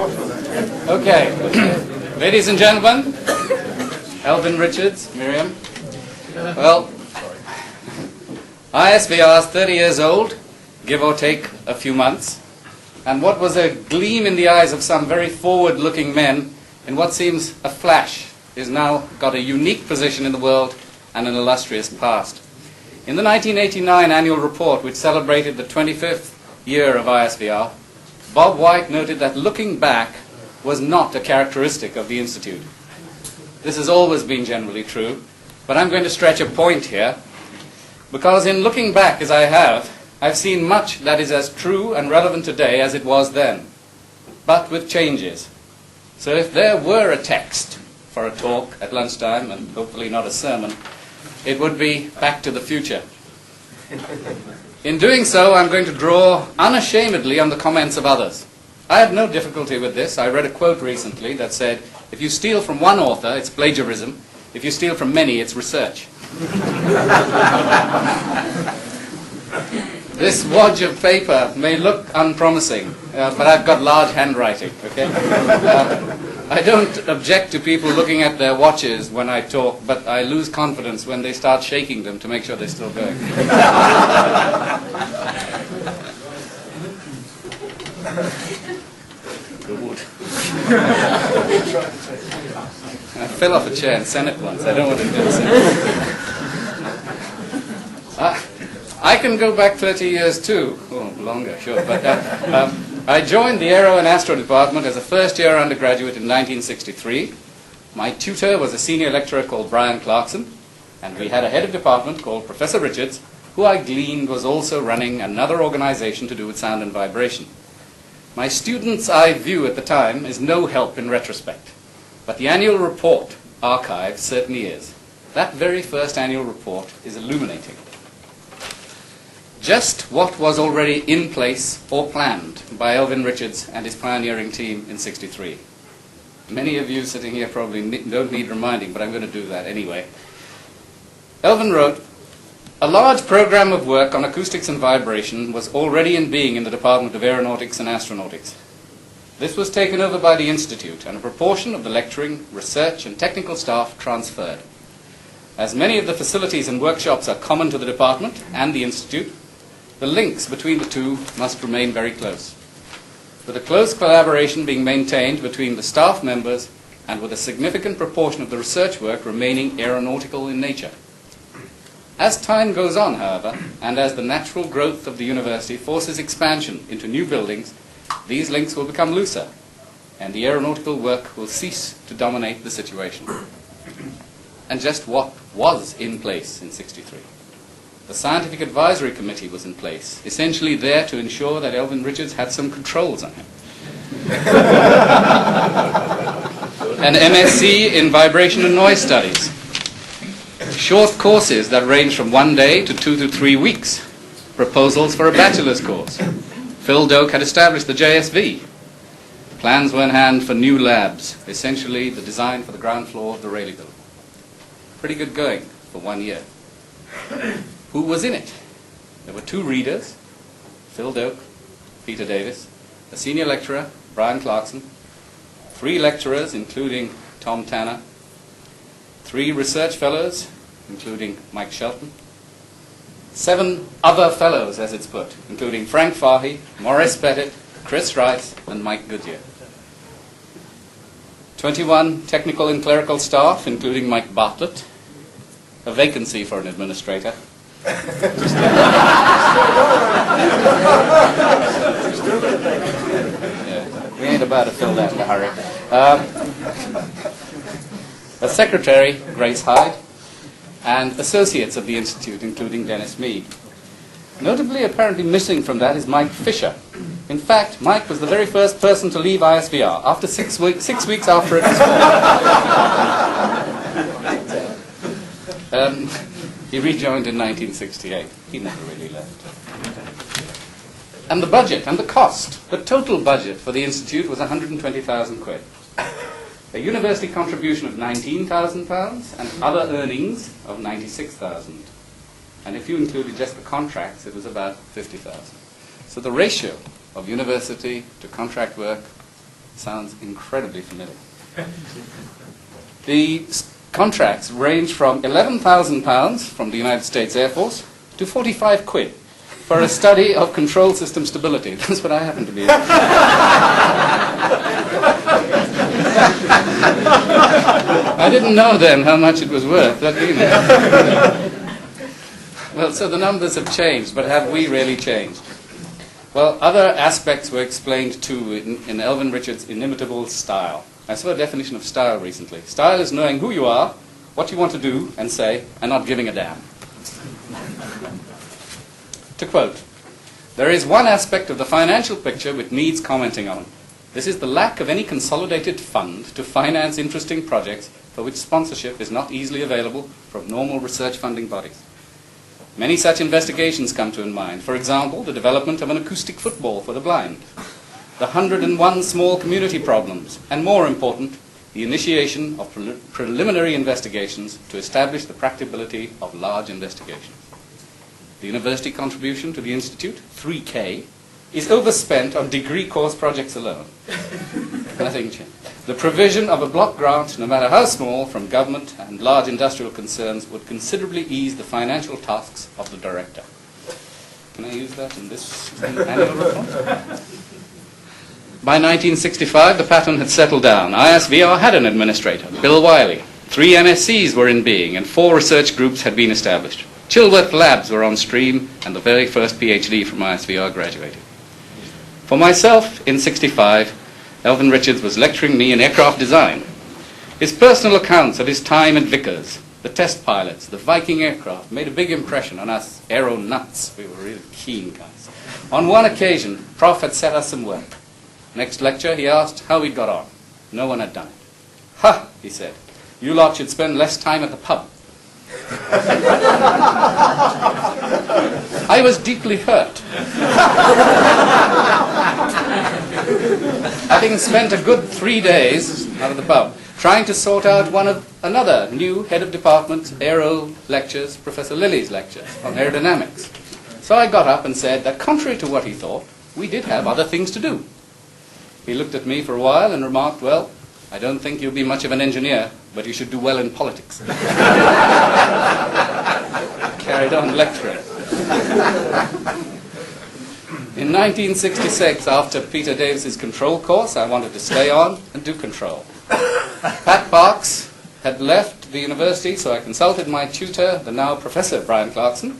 Okay, ladies and gentlemen, Elvin Richards, Miriam. Well, ISVR is 30 years old, give or take a few months, and what was a gleam in the eyes of some very forward-looking men in what seems a flash is now got a unique position in the world and an illustrious past. In the 1989 annual report, which celebrated the 25th year of ISVR, Bob White noted that looking back was not a characteristic of the Institute. This has always been generally true, but I'm going to stretch a point here, because in looking back as I have, I've seen much that is as true and relevant today as it was then, but with changes. So if there were a text for a talk at lunchtime, and hopefully not a sermon, it would be Back to the Future. In doing so, I'm going to draw unashamedly on the comments of others. I have no difficulty with this. I read a quote recently that said, if you steal from one author, it's plagiarism. If you steal from many, it's research. This wodge of paper may look unpromising, but I've got large handwriting, okay? I don't object to people looking at their watches when I talk, but I lose confidence when they start shaking them to make sure they're still going. Good. I fell off a chair in Senate once. I don't want to do the Senate. I can go back 30 years too. Oh, longer, sure. But I joined the Aero and Astro department as a first-year undergraduate in 1963. My tutor was a senior lecturer called Brian Clarkson, and we had a head of department called Professor Richards, who I gleaned was also running another organization to do with sound and vibration. My students' eye view at the time is no help in retrospect, but the annual report archive certainly is. That very first annual report is illuminating. Just what was already in place or planned by Elvin Richards and his pioneering team in '63. Many of you sitting here probably don't need reminding, but I'm going to do that anyway. Elvin wrote, a large program of work on acoustics and vibration was already in being in the Department of Aeronautics and Astronautics. This was taken over by the Institute, and a proportion of the lecturing, research, and technical staff transferred. As many of the facilities and workshops are common to the department and the Institute, the links between the two must remain very close, with a close collaboration being maintained between the staff members and with a significant proportion of the research work remaining aeronautical in nature. As time goes on, however, and as the natural growth of the university forces expansion into new buildings, these links will become looser, and the aeronautical work will cease to dominate the situation. And just what was in place in '63? The Scientific Advisory Committee was in place, essentially there to ensure that Elvin Richards had some controls on him. An MSc in Vibration and Noise Studies. Short courses that range from 1 day to 2 to 3 weeks. Proposals for a bachelor's course. Phil Doak had established the JSV. Plans were in hand for new labs, essentially the design for the ground floor of the Rayleigh building. Pretty good going for 1 year. Who was in it? There were 2 readers, Phil Doak, Peter Davis, a senior lecturer, Brian Clarkson, 3 lecturers, including Tom Tanner, 3 research fellows, including Mike Shelton, 7 other fellows, as it's put, including Frank Fahy, Maurice Pettit, Chris Rice, and Mike Goodyear. 21 technical and clerical staff, including Mike Bartlett, a vacancy for an administrator. Yeah, we ain't about to fill that in a hurry. A secretary, Grace Hyde, and associates of the Institute, including Dennis Mead. Notably, apparently missing from that is Mike Fisher. In fact, Mike was the very first person to leave ISVR after 6 weeks after it was formed. He rejoined in 1968. He never really left. And the budget and the cost. The total budget for the Institute was 120,000 quid. A university contribution of £19,000 and other earnings of 96,000. And if you included just the contracts, it was about 50,000. So the ratio of university to contract work Sounds incredibly familiar. The contracts range from £11,000 from the United States Air Force to 45 quid for a study of control system stability. That's what I happen to be in. I didn't know then how much it was worth. Well, so the numbers have changed, but have we really changed? Well, other aspects were explained too in Elvin Richards' inimitable style. I saw a definition of style recently. Style is knowing who you are, what you want to do and say, and not giving a damn. To quote, "There is one aspect of the financial picture which needs commenting on. This is the lack of any consolidated fund to finance interesting projects for which sponsorship is not easily available from normal research funding bodies. Many such investigations come to mind. For example, the development of an acoustic football for the blind, the 101 small community problems, and more important, the initiation of preliminary investigations to establish the practicability of large investigations. The university contribution to the Institute, 3K, is overspent on degree course projects alone. Nothing changed. The provision of a block grant, no matter how small, from government and large industrial concerns would considerably ease the financial tasks of the director." Can I use that in this annual report? By 1965, the pattern had settled down. ISVR had an administrator, Bill Wiley. 3 MSCs were in being, and 4 research groups had been established. Chilworth Labs were on stream, and the very first PhD from ISVR graduated. For myself, in '65, Elvin Richards was lecturing me in aircraft design. His personal accounts of his time at Vickers, the test pilots, the Viking aircraft, made a big impression on us aero nuts. We were really keen guys. On one occasion, Prof had set us some work. Next lecture, he asked how we'd got on. No one had done it. "Ha," he said, "you lot should spend less time at the pub." I was deeply hurt. Having spent a good 3 days out of the pub trying to sort out another new head of department aero lectures, Professor Lilly's lectures on aerodynamics. So I got up and said that contrary to what he thought, we did have other things to do. He looked at me for a while and remarked, "Well, I don't think you'll be much of an engineer, but you should do well in politics." Carried on lecturing. In 1966, after Peter Davis's control course, I wanted to stay on and do control. Pat Parks had left the university, so I consulted my tutor, the now Professor Brian Clarkson.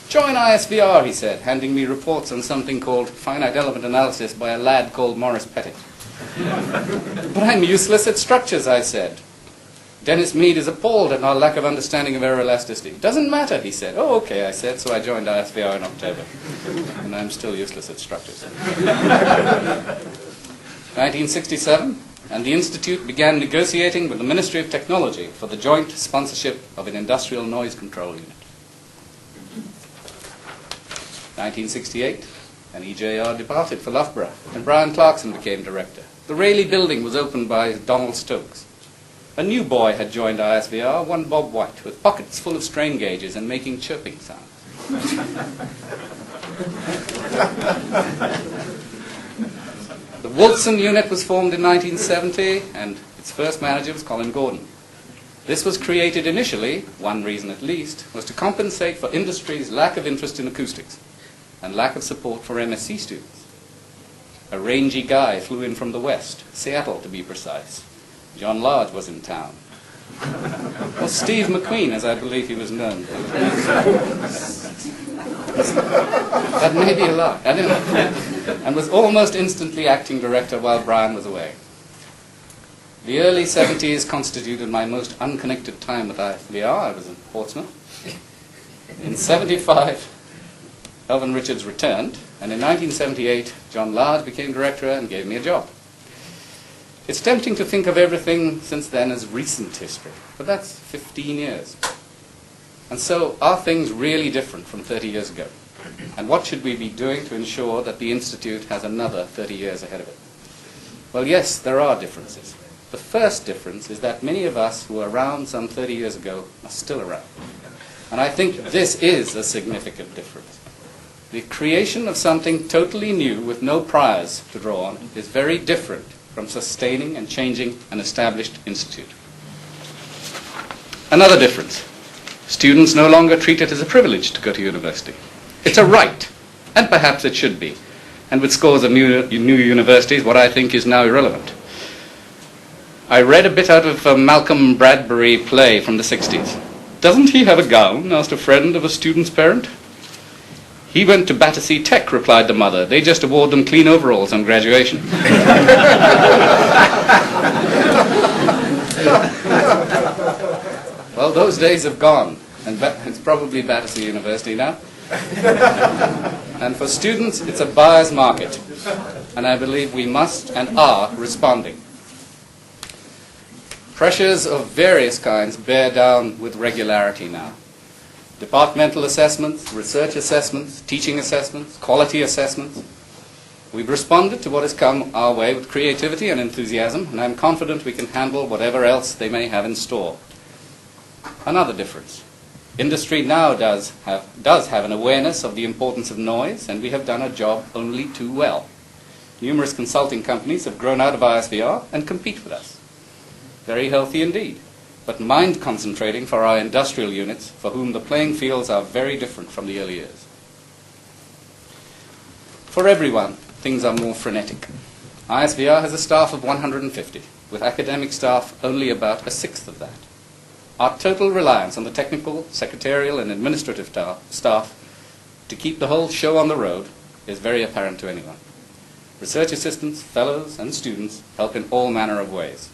"Join ISVR," he said, handing me reports on something called finite element analysis by a lad called Morris Pettit. "But I'm useless at structures," I said. "Dennis Mead is appalled at our lack of understanding of aero elasticity." "Doesn't matter," he said. "Oh, okay," I said, so I joined ISVR in October. And I'm still useless at structures. 1967, and the Institute began negotiating with the Ministry of Technology for the joint sponsorship of an industrial noise control unit. 1968, and EJR departed for Loughborough, and Brian Clarkson became director. The Rayleigh building was opened by Donald Stokes. A new boy had joined ISVR, one Bob White, with pockets full of strain gauges and making chirping sounds. The Wolfson unit was formed in 1970, and its first manager was Colin Gordon. This was created initially, one reason at least, was to compensate for industry's lack of interest in acoustics and lack of support for MSc students. A rangy guy flew in from the west, Seattle to be precise. John Large was in town. Or Steve McQueen, as I believe he was known. That may be a lot. I don't know. And was almost instantly acting director while Brian was away. The early 70s constituted my most unconnected time with ISVR. I was in Portsmouth. In 75, Elvin Richards returned, and in 1978, John Large became director and gave me a job. It's tempting to think of everything since then as recent history, but that's 15 years. And so, are things really different from 30 years ago? And what should we be doing to ensure that the Institute has another 30 years ahead of it? Well, yes, there are differences. The first difference is that many of us who were around some 30 years ago are still around. And I think this is a significant difference. The creation of something totally new with no priors to draw on is very different from sustaining and changing an established institute. Another difference. Students no longer treat it as a privilege to go to university. It's a right, and perhaps it should be. And with scores of new universities, what I think is now irrelevant. I read a bit out of a Malcolm Bradbury play from the 60s. "Doesn't he have a gown?" asked a friend of a student's parent. "He went to Battersea Tech," replied the mother. "They just award them clean overalls on graduation." Well, those days have gone, and it's probably Battersea University now. And for students, it's a buyer's market, and I believe we must and are responding. Pressures of various kinds bear down with regularity now. Departmental assessments, research assessments, teaching assessments, quality assessments. We've responded to what has come our way with creativity and enthusiasm, and I'm confident we can handle whatever else they may have in store. Another difference. Industry now does have an awareness of the importance of noise, and we have done our job only too well. Numerous consulting companies have grown out of ISVR and compete with us. Very healthy indeed, but mind concentrating for our industrial units, for whom the playing fields are very different from the early years. For everyone, things are more frenetic. ISVR has a staff of 150, with academic staff only about a sixth of that. Our total reliance on the technical, secretarial, and administrative staff to keep the whole show on the road is very apparent to anyone. Research assistants, fellows, and students help in all manner of ways.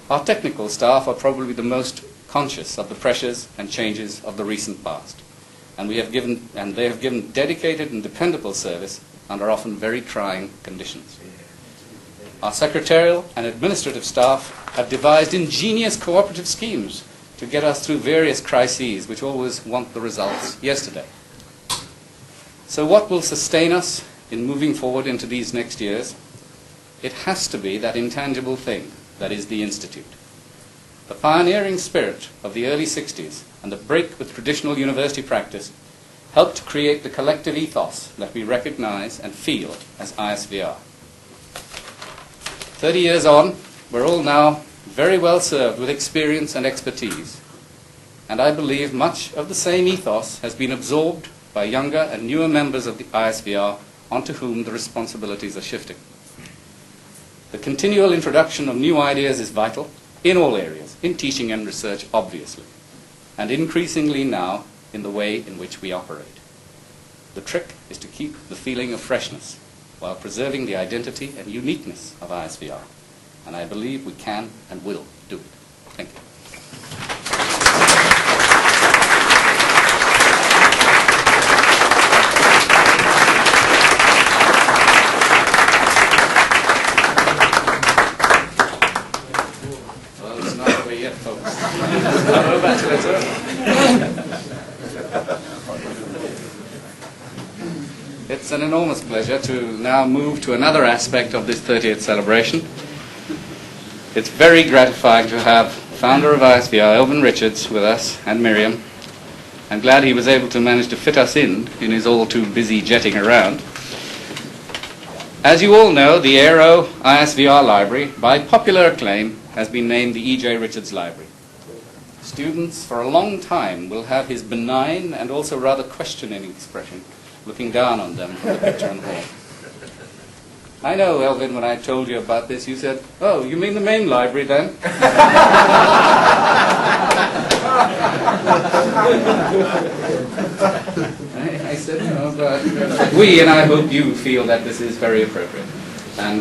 Our technical staff are probably the most conscious of the pressures and changes of the recent past, and they have given dedicated and dependable service under often very trying conditions. Our secretarial and administrative staff have devised ingenious cooperative schemes to get us through various crises which always want the results yesterday. So what will sustain us in moving forward into these next years? It has to be that intangible thing that is the Institute. The pioneering spirit of the early 60s and the break with traditional university practice helped to create the collective ethos that we recognize and feel as ISVR. 30 years on, we're all now very well served with experience and expertise, and I believe much of the same ethos has been absorbed by younger and newer members of the ISVR onto whom the responsibilities are shifting. The continual introduction of new ideas is vital in all areas, in teaching and research obviously, and increasingly now in the way in which we operate. The trick is to keep the feeling of freshness while preserving the identity and uniqueness of ISVR, and I believe we can and will do it. Thank you. Well, it's not over yet, folks. It's not over till it's over. It's an enormous pleasure to now move to another aspect of this 30th celebration. It's very gratifying to have founder of ISVR, Elvin Richards, with us, and Miriam. I'm glad he was able to manage to fit us in his all too busy jetting around. As you all know, the Aero ISVR Library, by popular acclaim, has been named the E.J. Richards Library. Students for a long time will have his benign and also rather questioning expression looking down on them from the picture on the wall. I know, Elvin, when I told you about this, you said, "Oh, you mean the main library then?" I said, "No, but we, and I hope you feel that this is very appropriate." And